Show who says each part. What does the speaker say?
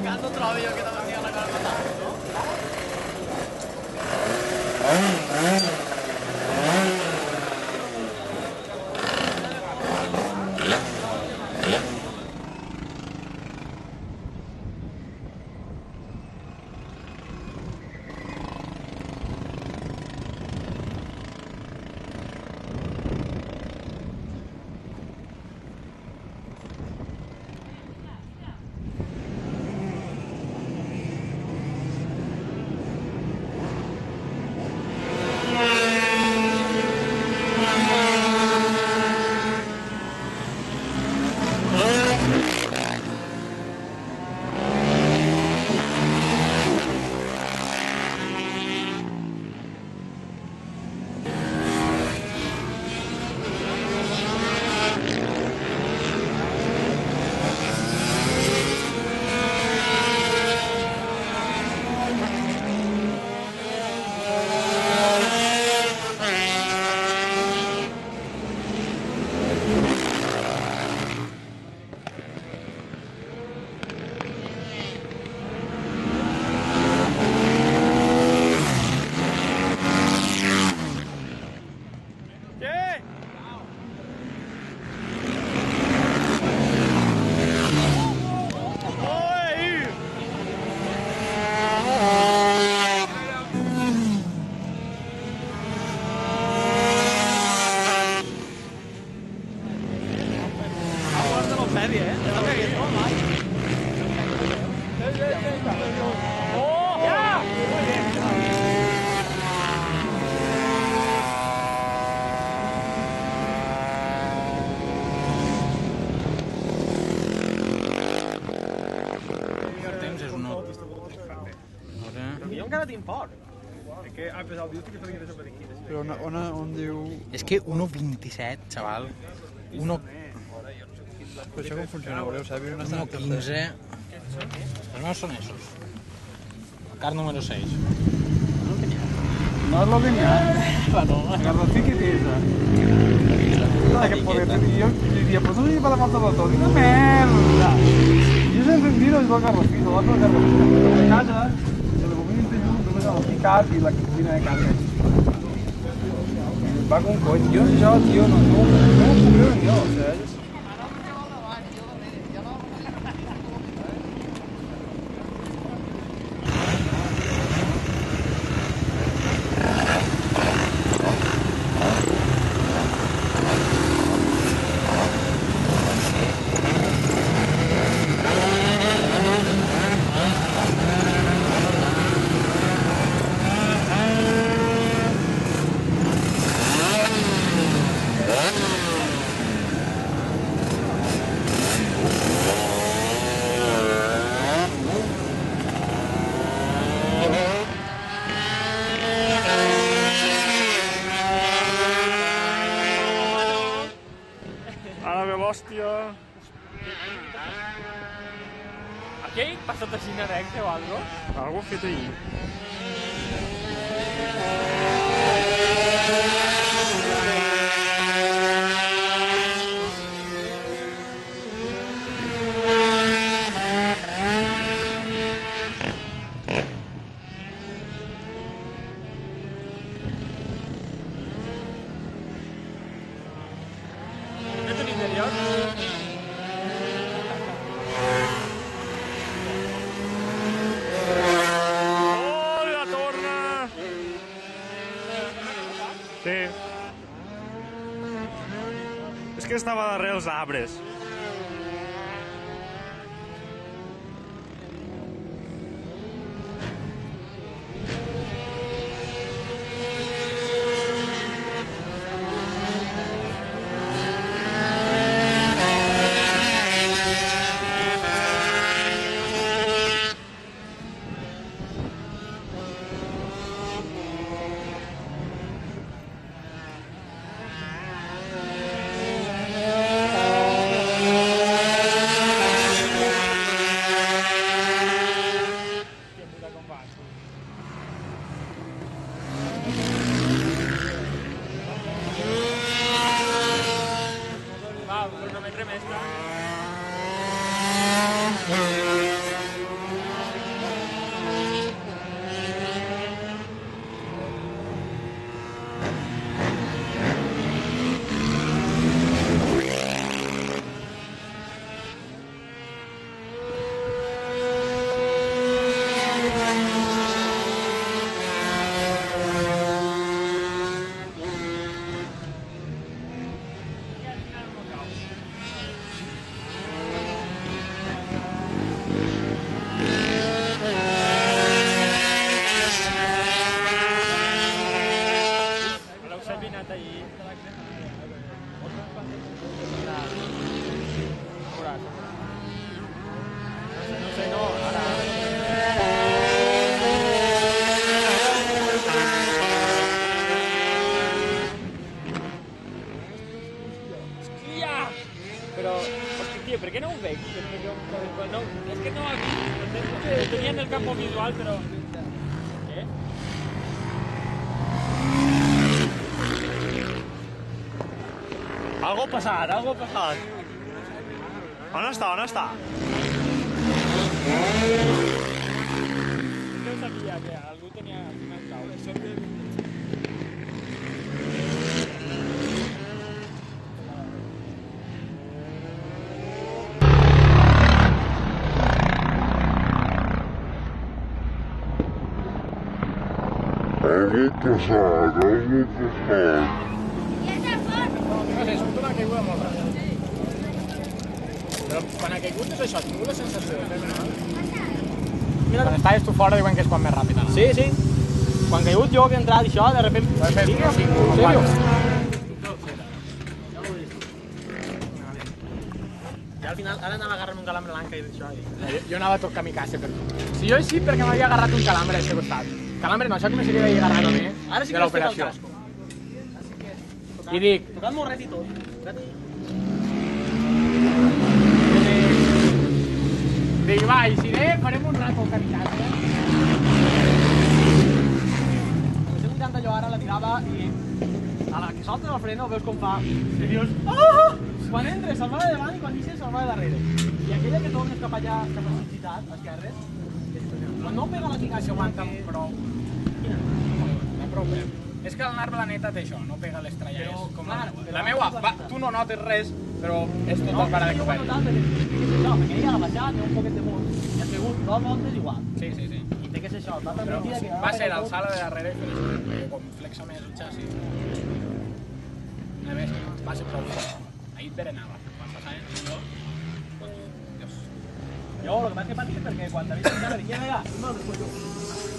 Speaker 1: Quando trovi io che devo dire una cosa tanto.
Speaker 2: Encara tinc por. És que ha pesat el diu que faria per aquí.
Speaker 3: Però on diu...
Speaker 1: És que 1.27, xaval. 1...
Speaker 3: Però això com funciona? Voleu saber?
Speaker 1: 1.15... Los meus són esos. El car número 6.
Speaker 2: No es lo genial.
Speaker 1: Bueno,
Speaker 2: Garrotí que pesa. Que poder yo diría, pues no lleva la falta de todo. ¡Una merda! Yo he encendido el garrotí, el otro garrotí. Pero de casa, el bobín de llum només el picat i la cabina de càrrega. Va com coll. Jo això, tio, no ho puc veure jo, saps?
Speaker 4: Hòstia!
Speaker 1: Aquell passat així recte o algo?
Speaker 4: Algo fet ahir. Sí. És que estava darrere els arbres.
Speaker 5: Per què no ho veig? No, és que no aquí. Ho tenia en el campo visual, però... Què?
Speaker 4: Algo ha passat, algo ha passat. On està, on està?
Speaker 5: No sabia que algú tenia una clau.
Speaker 1: No sé, surt una caiguda molt rara. Però quan ha caigut és això, tinc la sensació de fer mal. Quan estaves tu fora diuen que és quan més ràpid ara.
Speaker 5: Sí, sí. Quan ha caigut jo que he entrat i això, de repente...
Speaker 1: Ho he fet 1 o 5 o 4.
Speaker 5: I al final, ara anava agarrant un calambre l'anca i això.
Speaker 1: Jo anava tot kamikaze per tu. Si jo sí, perquè m'havia agarrat un calambre a aquest costat. Calambre no, això que me seria d'haver agarrat a mi
Speaker 5: Ara sí
Speaker 1: de
Speaker 5: que has fet el
Speaker 1: l'operació.
Speaker 5: casco.
Speaker 1: I dic,
Speaker 5: Tocant morret i tot.
Speaker 1: dic, va, i si bé farem un rato el kamikaze.
Speaker 5: El 180 jo ara la tirava i a la que saltes el freno veus com fa i dius ah! Quan entres se'l va de davant i quan deixes se'l va de darrere. I aquella que tornes cap allà, cap a la ciutat, a esquerres,
Speaker 1: Quan no pega la pica s'aguanta prou. No prou bé. És que el nar planeta té això, no pega l'estrella.
Speaker 5: Però,
Speaker 1: Com
Speaker 5: clar,
Speaker 1: la
Speaker 5: però
Speaker 1: meua,
Speaker 5: abans
Speaker 1: va, tu no notes res, però és tot el cara de
Speaker 5: jo ho he
Speaker 1: cobert.
Speaker 5: notat perquè ella ha baixat, té un poquet de munt i ha sigut 2 voltes igual.
Speaker 1: Sí, sí, sí.
Speaker 5: I té que ser això, l'altra
Speaker 1: Però
Speaker 5: mentida que
Speaker 1: va ser alçar-la de darrere i fer perquè com flexa més el xassi. A més, va ser prou fort. Ahir et berenava. Quan passaven jo... Dios.
Speaker 5: Jo el que passa que patia perquè quan David encara dic, vinga, no, después jo.